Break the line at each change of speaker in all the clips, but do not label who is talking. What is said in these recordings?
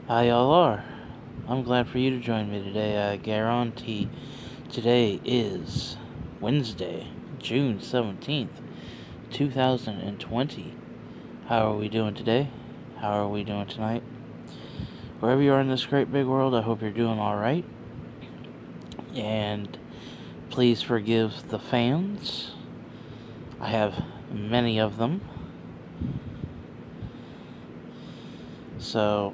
How y'all are? I'm glad for you to join me today. I guarantee today is Wednesday, June 17th, 2020. How are we doing today? How are we doing tonight? Wherever you are in this great big world, I hope you're doing alright. And please forgive the fans. I have many of them. So,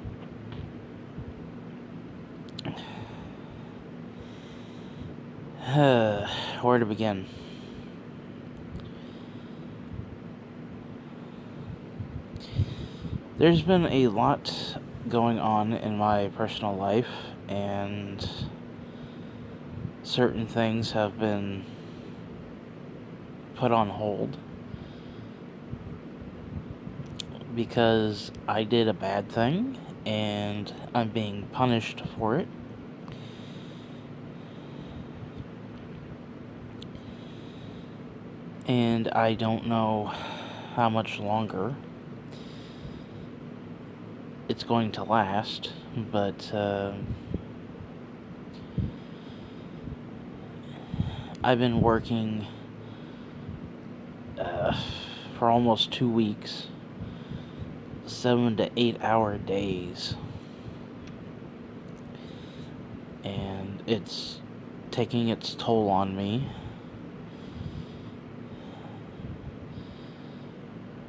where to begin? There's been a lot going on in my personal life, and certain things have been put on hold because I did a bad thing and I'm being punished for it. And I don't know how much longer it's going to last, but I've been working for almost 2 weeks, 7 to 8 hour days, and it's taking its toll on me.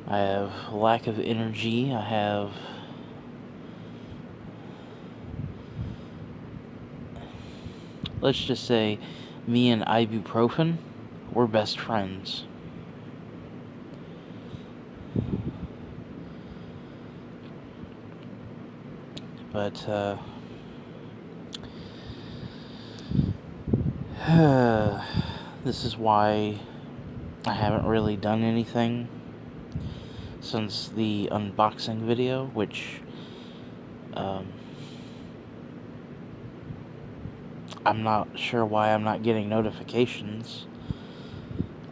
I have lack of energy. I have let's just say me and ibuprofen, we're best friends. But this is why I haven't really done anything since the unboxing video, which I'm not sure why I'm not getting notifications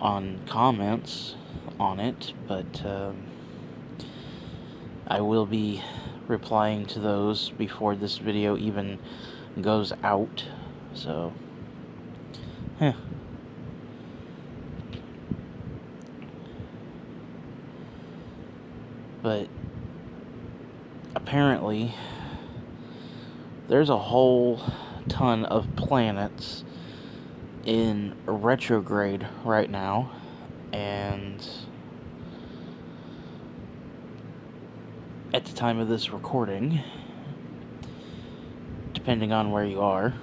on comments on it, but I will be replying to those before this video even goes out, so But apparently there's a whole ton of planets in retrograde right now, and at the time of this recording, depending on where you are,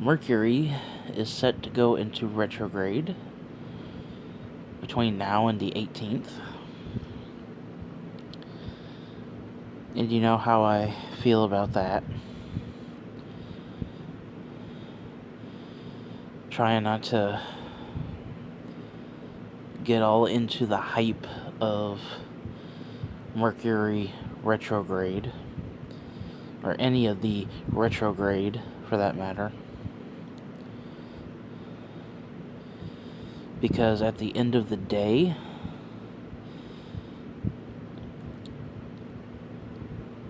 Mercury is set to go into retrograde between now and the 18th. And you know how I feel about that. Trying not to get all into the hype of Mercury retrograde, or any of the retrograde for that matter, because at the end of the day,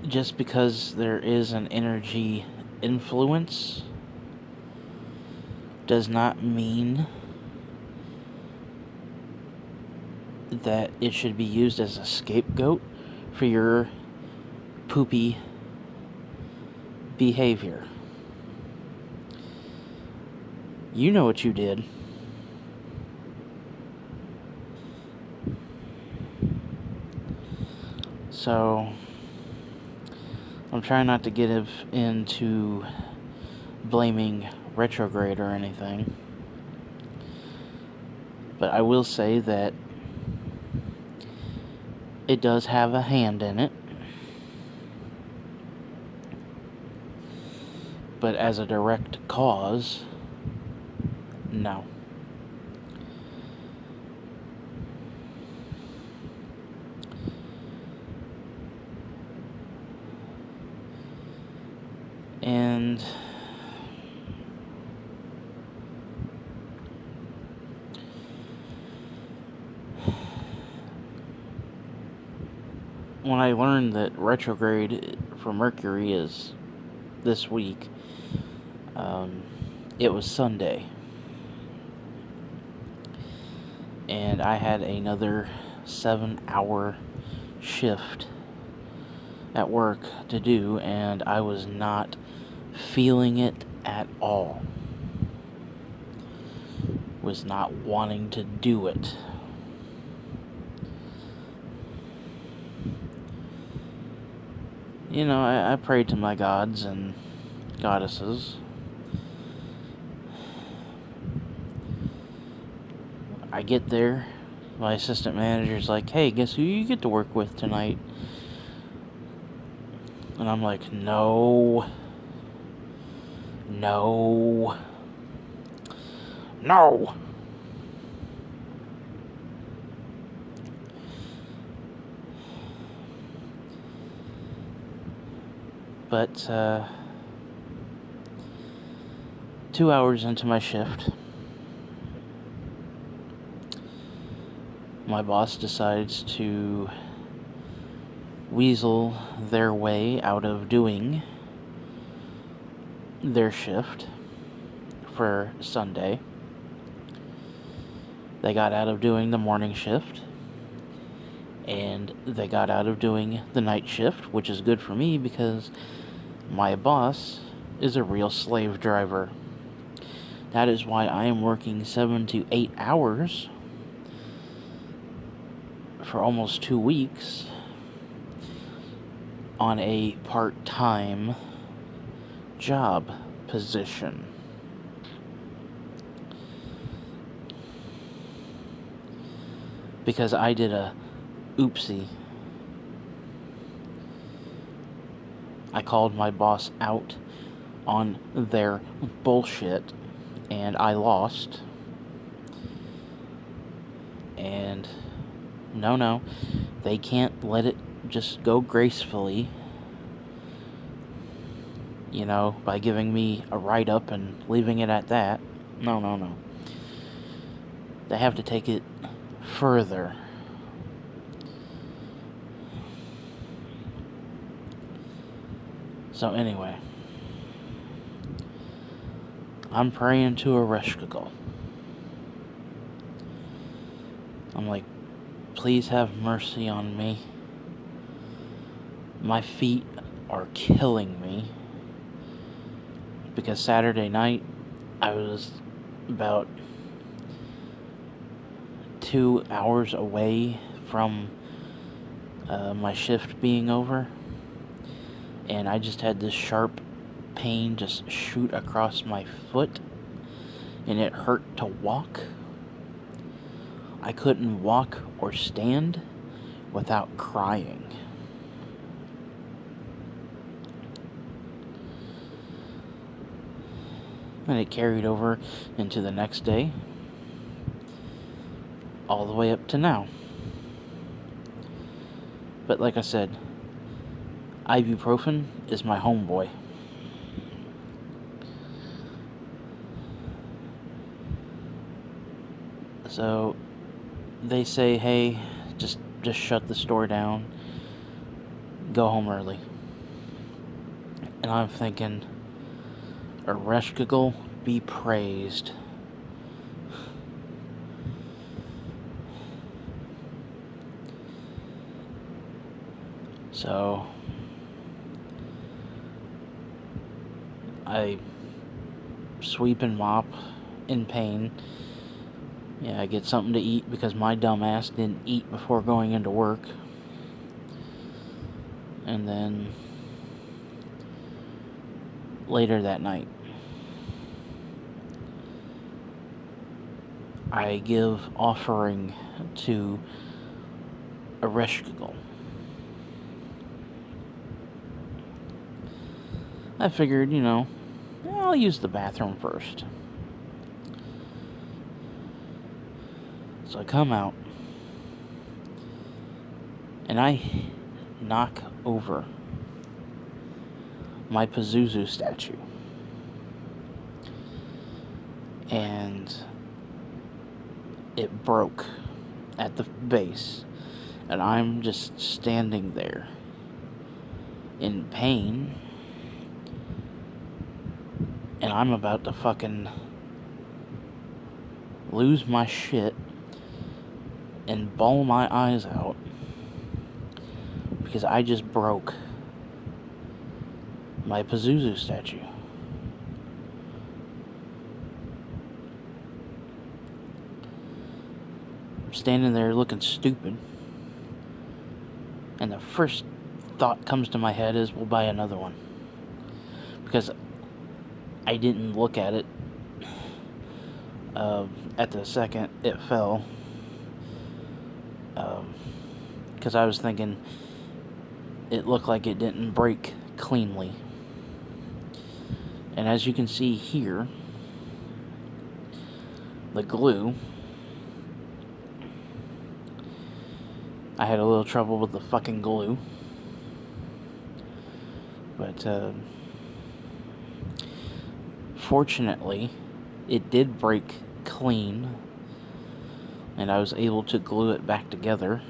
just because there is an energy influence does not mean that it should be used as a scapegoat for your poopy behavior. You know what you did. So, I'm trying not to get into blaming retrograde or anything. But I will say that it does have a hand in it. But as a direct cause, no. And when I learned that retrograde for Mercury is this week, it was Sunday. And I had another 7-hour shift at work to do, and I was not feeling it at all. Was not wanting to do it. You know, I prayed to my gods and goddesses. I get there, my assistant manager's like, hey, guess who you get to work with tonight? And I'm like, no. But, 2 hours into my shift, my boss decides to weasel their way out of doing their shift for Sunday. They got out of doing the morning shift, and they got out of doing the night shift, which is good for me because my boss is a real slave driver. That is why I am working 7 to 8 hours for almost 2 weeks on a part-time job position. Because I did a oopsie. I called my boss out on their bullshit, and I lost. And no, they can't let it just go gracefully, you know, by giving me a write-up and leaving it at that. No. They have to take it further. So anyway, I'm praying to a Reshkagul. I'm like, please have mercy on me. My feet are killing me. Because Saturday night, I was about 2 hours away from my shift being over. And I just had this sharp pain just shoot across my foot. And it hurt to walk. I couldn't walk or stand without crying. And it carried over into the next day, all the way up to now. But like I said, ibuprofen is my homeboy. So they say, hey, just shut the store down, go home early. And I'm thinking, Ereshkigal be praised. So I sweep and mop in pain. Yeah, I get something to eat because my dumbass didn't eat before going into work. And then later that night, I give offering to Ereshkigal. I figured, I'll use the bathroom first. So I come out, and I knock over my MISUSE statue. And it broke at the base, And I'm just standing there in pain, and I'm about to fucking lose my shit and bawl my eyes out because I just broke my MISUSE statue. I'm standing there looking stupid, and the first thought comes to my head is, we'll buy another one. Because I didn't look at it at the second it fell. Because I was thinking it looked like it didn't break cleanly. And as you can see here, the glue, I had a little trouble with the fucking glue. But fortunately, it did break clean, and I was able to glue it back together.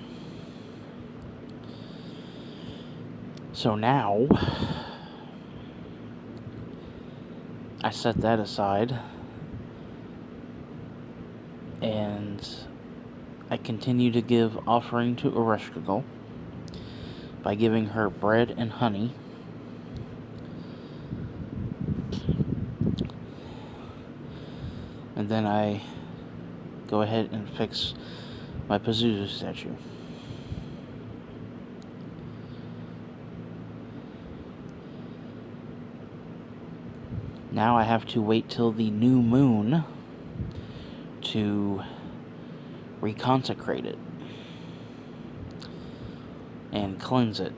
So now, I set that aside, and I continue to give offering to Ereshkigal by giving her bread and honey. And then I go ahead and fix my MISUSE statue. Now I have to wait till the new moon to reconsecrate it and cleanse it.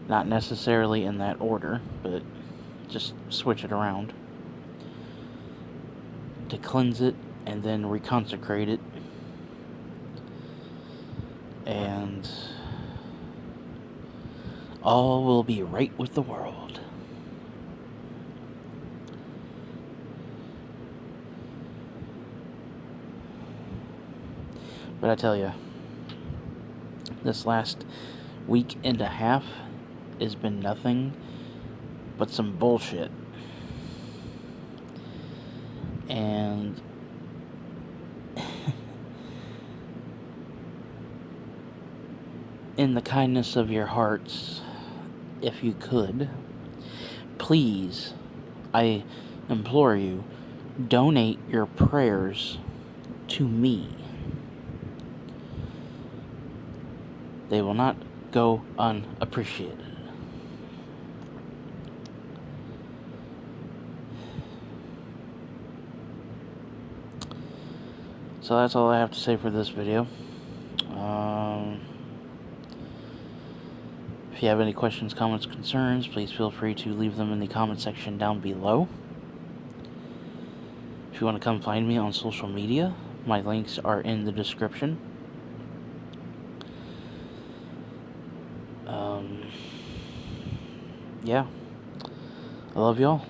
Not necessarily in that order, but just switch it around. To cleanse it and then reconsecrate it. And all will be right with the world. But I tell you, this last week and a half has been nothing but some bullshit. And in the kindness of your hearts, if you could, please, I implore you, donate your prayers to me. They will not go unappreciated. So that's all I have to say for this video. If you have any questions, comments, concerns, please feel free to leave them in the comment section down below. If you want to come find me on social media, my links are in the description. Yeah. I love y'all.